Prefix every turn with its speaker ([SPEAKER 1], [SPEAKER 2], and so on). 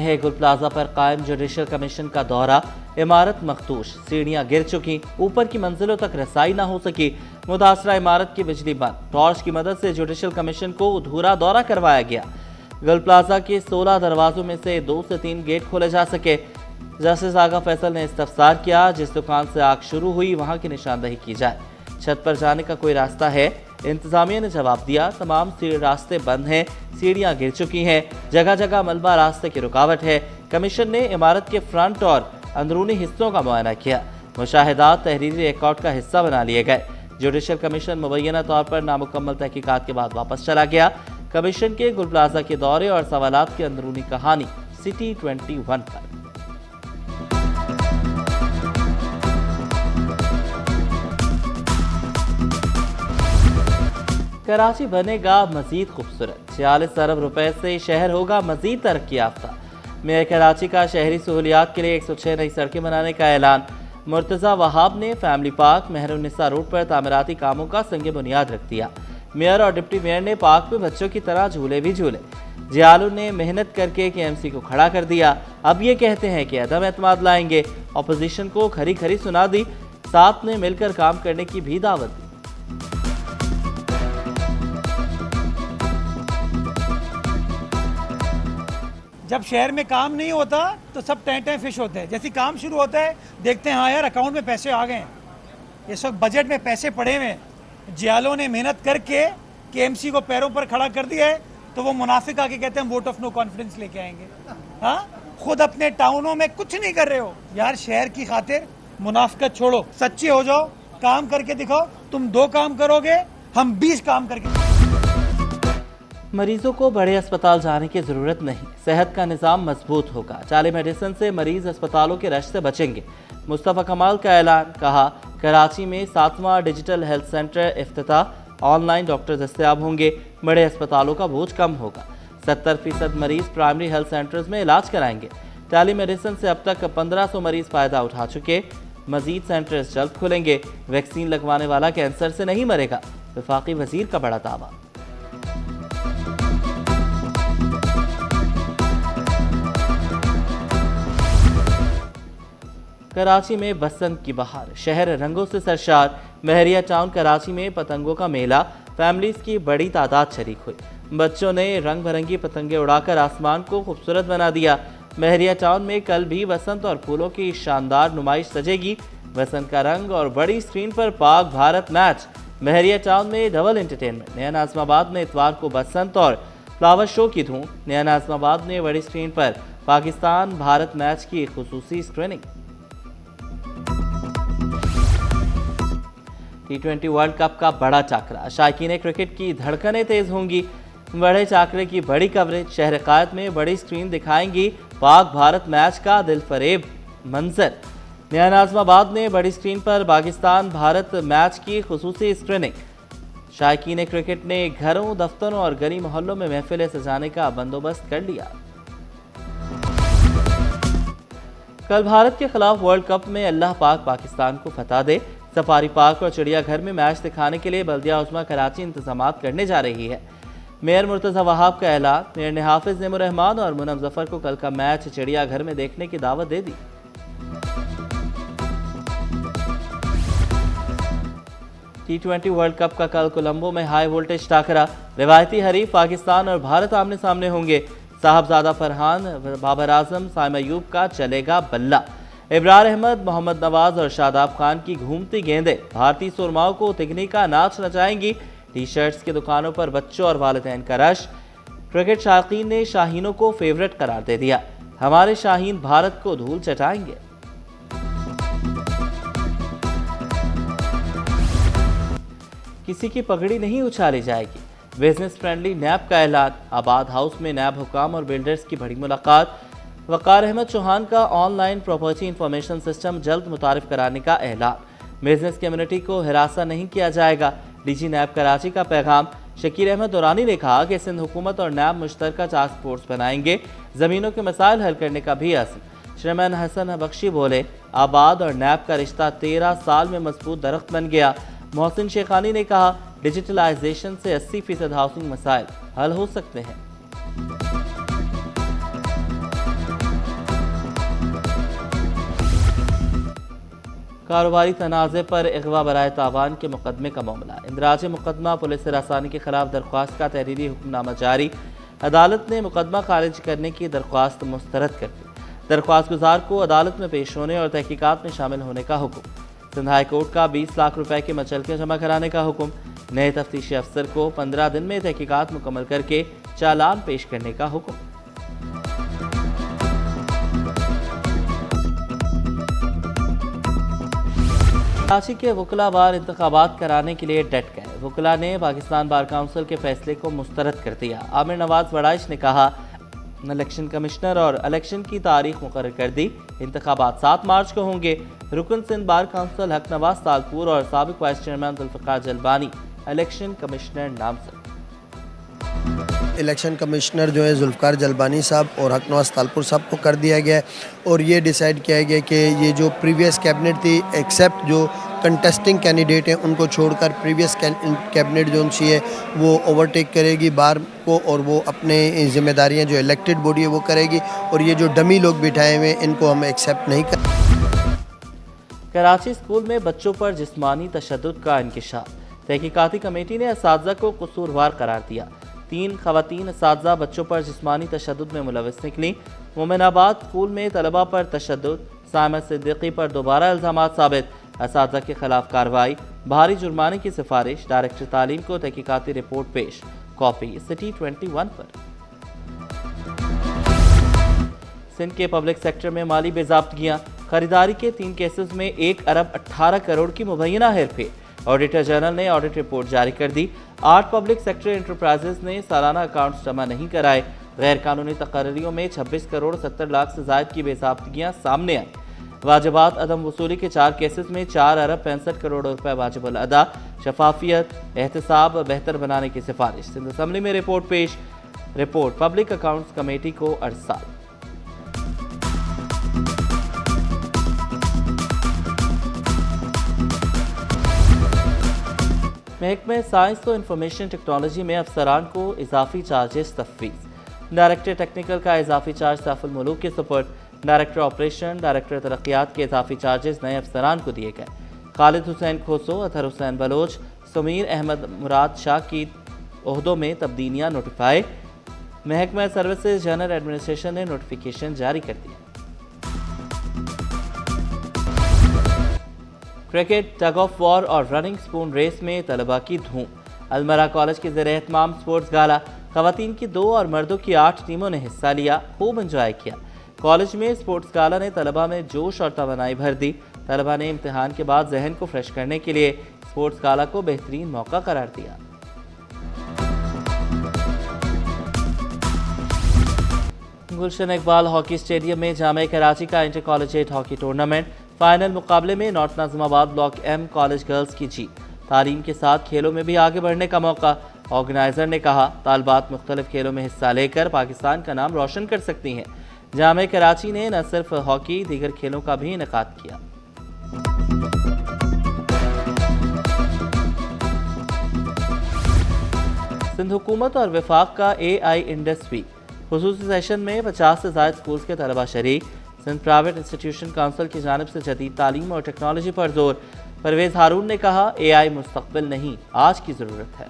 [SPEAKER 1] है गुल प्लाजा पर कायम जुडिशल कमीशन का दौरा। इमारत मखदूश, सीढ़ियां गिर चुकी, ऊपर की मंजिलों तक रसाई ना हो सकी। मुतासरा इमारत की बिजली बंद। टॉर्च की मदद से जुडिशल कमीशन को अधूरा दौरा करवाया गया। गुल प्लाजा के 16 दरवाजों में से 2 से 3 गेट खोले जा सके। जस्टिस आगा फैसल ने इस्तफसार किया, जिस दुकान से आग शुरू हुई वहां की निशानदही की जाए। छत पर जाने का कोई रास्ता है? इंतजामिया ने जवाब दिया, तमाम रास्ते बंद हैं, सीढ़ियां गिर चुकी हैं, जगह जगह मलबा रास्ते की रुकावट है। कमीशन ने इमारत के फ्रंट और अंदरूनी हिस्सों का मुआयना किया। मुशाहिदात तहरीरी रिकॉर्ड का हिस्सा बना लिए गए। जुडिशल कमीशन मुबैना तौर पर नामुकम्मल तहकीकात के बाद वापस चला गया। कमीशन के गुल प्लाजा के दौरे और सवालात की अंदरूनी कहानी सिटी 21 पर। कराची बनेगा मजीद खूबसूरत। 46 अरब रुपए से शहर होगा मजीद तरक्की याफ्ता। मेयर कराची का शहरी सहूलियात के लिए 106 नई सड़कें बनाने का ऐलान। मुर्तज़ा वहाब ने फैमिली पार्क मेहरुन्निसा रोड पर तामीराती कामों का संग बुनियाद रख दिया। मेयर और डिप्टी मेयर ने पार्क में बच्चों की तरह झूले भी झूले। जियालू ने मेहनत करके KMC को खड़ा कर दिया। अब ये कहते हैं कि अदम एतमाद लाएंगे। अपोजिशन को खरी खरी सुना दी। साथ ने मिलकर काम करने की भी दावत दी।
[SPEAKER 2] जब शहर में काम नहीं होता तो सब टैं फिश होते हैं। जैसे काम शुरू होता है देखते हैं हाँ यार अकाउंट में पैसे आ गए हैं, इस वक्त बजट में पैसे पड़े हुए हैं। जियालों ने मेहनत करके KMC को पैरों पर खड़ा कर दिया है, तो वो मुनाफिक आके कहते हैं हम वोट ऑफ नो कॉन्फिडेंस लेके आएंगे। हाँ, खुद अपने टाउनों में कुछ नहीं कर रहे हो यार। शहर की खातिर मुनाफिकत छोड़ो, सच्चे हो जाओ, काम करके दिखाओ। तुम 2 काम करोगे, हम 20 काम करके।
[SPEAKER 1] मरीजों को बड़े अस्पताल जाने की जरूरत नहीं, सेहत का निज़ाम मजबूत होगा। टेली मेडिसिन से मरीज अस्पतालों के रश से बचेंगे। मुस्तफ़ा कमाल का ऐलान। कहा, कराची में 7वां डिजिटल हेल्थ सेंटर इफ्तिताह। ऑनलाइन डॉक्टर दस्तयाब होंगे, बड़े अस्पतालों का बोझ कम होगा। 70% मरीज प्राइमरी हेल्थ सेंटर्स में इलाज कराएंगे। टेली मेडिसिन से अब तक 1500 मरीज फायदा उठा चुके। मजीद सेंटर्स जल्द खुलेंगे। वैक्सीन लगवाने वाला कैंसर से नहीं मरेगा, वफाकी वजीर का बड़ा दावा। कराची में बसंत की बहार, शहर रंगों से सरशार। महरिया टाउन कराची में पतंगों का मेला, फैमिलीज की बड़ी तादाद शरीक हुई। बच्चों ने रंग बिरंगी पतंगे उड़ाकर आसमान को खूबसूरत बना दिया। महरिया टाउन में कल भी बसंत और फूलों की शानदार नुमाइश सजेगी। बसंत का रंग और बड़ी स्क्रीन पर पाक भारत मैच। महरिया टाउन में डबल एंटरटेनमेंट। नया नाज़िमाबाद में इतवार को बसंत और फ्लावर शो की धूम। नया नाज़िमाबाद में बड़ी स्क्रीन पर पाकिस्तान भारत मैच की खुसूसी स्क्रीनिंग। T20 वर्ल्ड कप का बड़ा चाकरा, शायकीन क्रिकेट की धड़कनें तेज होंगी। बड़े चाकरे की बड़ी कवरेज, शहर कायद में बड़ी स्क्रीन दिखाएंगी पाक भारत मैच का दिलफरेब मंजर। नया नाज़िमाबाद में बड़ी स्क्रीन पर पाकिस्तान भारत मैच की खुसूसी स्क्रीनिंग। शायकीन क्रिकेट ने घरों, दफ्तरों और गली मोहल्लों में महफिलें सजाने का बंदोबस्त कर लिया। कल भारत के खिलाफ वर्ल्ड कप में अल्लाह पाक पाकिस्तान को फतह दे। सफारी पार्क और चिड़ियाघर में मैच दिखाने के लिए बल्दिया उस्मा कराची इंतजामात करने जा रही है। मेयर मुर्तज़ा वहाब का ऐलान। मेयर ने हाफिज नेमुर रहमान और मुनम जफर को कल का मैच चिड़ियाघर में देखने की दावत दे दी। T20 वर्ल्ड कप का कल कोलंबो में हाई वोल्टेज टाकरा। रिवायती हरीफ पाकिस्तान और भारत आमने सामने होंगे। साहबजादा फरहान, बाबर आजम, साइम अयूब का चलेगा बल्ला। इब्रार अहमद, मोहम्मद नवाज और शादाब खान की घूमती गेंदें भारतीय सुरमाओं को तिगनी का नाच नचाएंगी। टी-शर्ट्स की दुकानों पर बच्चों और वालिदैन का रश। क्रिकेट शायकीन ने शाहीनों को फेवरेट करार दे दिया। हमारे शाहीन भारत को धूल चटाएंगे। किसी की पगड़ी नहीं उछाली जाएगी। बिजनेस फ्रेंडली नैब का ऐलान। आबाद हाउस में नैब हुकाम और बिल्डर्स की बड़ी मुलाकात। वकार अहमद चौहान का ऑनलाइन प्रॉपर्टी इंफॉर्मेशन सिस्टम जल्द मुतारिफ कराने का ऐलान। बिजनेस कम्युनिटी को हिरासा नहीं किया जाएगा। DG नैब कराची का पैगाम। शकीर अहमद दुरानी ने कहा कि सिंध हुकूमत और नैब मुश्तरका टास्क फोर्स बनाएंगे। ज़मीनों के मसाइल हल करने का भी अज़्म। चेयरमैन हसन बख्शी बोले, आबाद और नैब का रिश्ता 13 साल में मजबूत दरख्त बन गया। मोहसिन शेखानी ने कहा, डिजिटलाइजेशन से 80% हाउसिंग मसाइल हल हो सकते हैं। कारोबारी तनाज़े पर अगवा बराए तावान के मुकदमे का मामला। इंदराज मुकदमा पुलिस हिरासानी के खिलाफ दरख्वास्त का तहरीरी हुक्मनामा जारी। अदालत ने मुकदमा खारिज करने की दरख्वास्त मुस्तरद कर दी। दरख्वास्त गुजार को अदालत में पेश होने और तहकीकात में शामिल होने का हुक्म। सिंध हाई कोर्ट का 20 लाख रुपए के मचलके जमा कराने का हुक्म। नए तफ्तीशी अफसर को 15 दिन में तहकीकात मुकम्मल करके चालान पेश करने का हुक्म। कराची के वकला बार इंतखाबात कराने के लिए डट गए। वकला ने पाकिस्तान बार काउंसिल के फैसले को मुस्तरद कर दिया। आमिर नवाज वड़ाइश ने कहा, इलेक्शन कमिश्नर और इलेक्शन की तारीख मुकर्रर कर दी। इंतखाबात 7 मार्च को होंगे। रुकन सिंध बार काउंसिल हक नवाज तालपुर और साबिक vice chairman Zulfiqar Jalbani election commissioner नामजद।
[SPEAKER 3] इलेक्शन कमिश्नर जो है जुल्फ़िकार जलबानी साहब और हक नवाज तालपुर साहब को कर दिया गया और ये डिसाइड किया गया कि ये जो प्रीवियस कैबिनेट थी एक्सेप्ट जो कंटेस्टिंग कैंडिडेट हैं उनको छोड़कर प्रीवियस कैबिनेट जो उनसी है वो ओवरटेक करेगी बार को और वो अपने जिम्मेदारियां जो इलेक्टेड बॉडी है वो करेगी और ये जो डमी लोग बिठाए हुए हैं इनको हम एक्सेप्ट नहीं कर।
[SPEAKER 1] कराची स्कूल में बच्चों पर जिस्मानी तशद्दुद का इंकिशाफ। तहकीकाती कमेटी ने असातिज़ा को कसूरवार करार दिया। 3 ख़वातीन असातिज़ा बच्चों पर जिस्मानी तशद्दुद में मुलविस निकली। मोमिनाबाद स्कूल में तलबा पर तशद्दुद। साइमा सिद्दीकी पर दोबारा इल्ज़ामात साबित। असातिज़ा के खिलाफ कार्रवाई। भारी जुर्माने की सिफारिश। डायरेक्टर तालीम को तहकीकाती रिपोर्ट पेश। कॉपी सिटी 21 पर। सिंध के पब्लिक सेक्टर में माली बेज़ाब्तगियाँ। खरीदारी के 3 केसेस में 1 अरब 18 करोड़ की मुबैना हेरफेर। ऑडिटर जनरल ने ऑडिट रिपोर्ट जारी कर दी। 8 पब्लिक सेक्टर एंटरप्राइजेस ने सालाना अकाउंट्स जमा नहीं कराए। गैर कानूनी तकर्रियों में 26 करोड़ 70 लाख से ज़ायद की बेज़ाब्तगियाँ सामने आई। वाजिबात अदम वसूली के 4 केसेस में 4 अरब 65 करोड़ रुपए वाजिबुल अदा। शफाफियत एहतसाब बेहतर बनाने की सिफारिश। सिंध असम्बली में रिपोर्ट पेश। रिपोर्ट पब्लिक अकाउंट्स कमेटी को अरसाल। महकमे साइंस और इंफॉर्मेशन टेक्नोलॉजी में अफसरान को इजाफी चार्जेस तफवीज़। डायरेक्टर टेक्निकल का इजाफी चार्ज सैफुल मुलूक के सपोर्ट। डायरेक्टर ऑपरेशन, डायरेक्टर तरक्यात के इजाफी चार्जेस नए अफसरान को दिए गए। खालिद हुसैन खोसो, अतहर हुसैन बलोच, समीर अहमद मुराद शाह की ओहदों में तब्दीलियाँ नोटिफाई। महकमा सर्विसेज जनरल एडमिनिस्ट्रेशन ने नोटिफिकेशन जारी कर दिया। क्रिकेट, टग ऑफ वॉर और रनिंग स्पून रेस में तलबा की धूम। अलमरा कॉलेज के ज़ेरे एहतमाम स्पोर्ट्स गाला। ख़वातीन की 2 और मर्दों की 8 टीमों ने हिस्सा लिया। खूब इंजॉय किया। कॉलेज में स्पोर्ट्स गाला ने तलबा में जोश और तवानाई भर दी। तलबा ने इम्तिहान के बाद जहन को फ्रेश करने के लिए स्पोर्ट्स गाला को बेहतरीन मौका करार दिया। गुलशन इकबाल हॉकी स्टेडियम में जामे कराची का inter collegiate hockey tournament. Final मुकाबले में north Nazimabad block M college girls की जीत। तालीम के साथ खेलों में भी आगे बढ़ने का मौका। ऑर्गेनाइजर ने कहा, तालबात मुख्तलिफ खेलों में हिस्सा लेकर पाकिस्तान का नाम रोशन कर सकती हैं। जामे कराची ने न सिर्फ हॉकी दीगर खेलों का भी इनेकाद किया। सिंध हुकूमत और वफाक का AI इंडस वीक। खुसूसी सेशन में 50 से ज़ायद स्कूल्स के तलबा शरीक। सिंध प्राइवेट इंस्टीट्यूशन काउंसिल की जानिब से जदीद तालीम और टेक्नोलॉजी पर जोर। परवेज़ हारून ने कहा, AI मुस्तक़बिल नहीं आज की ज़रूरत है।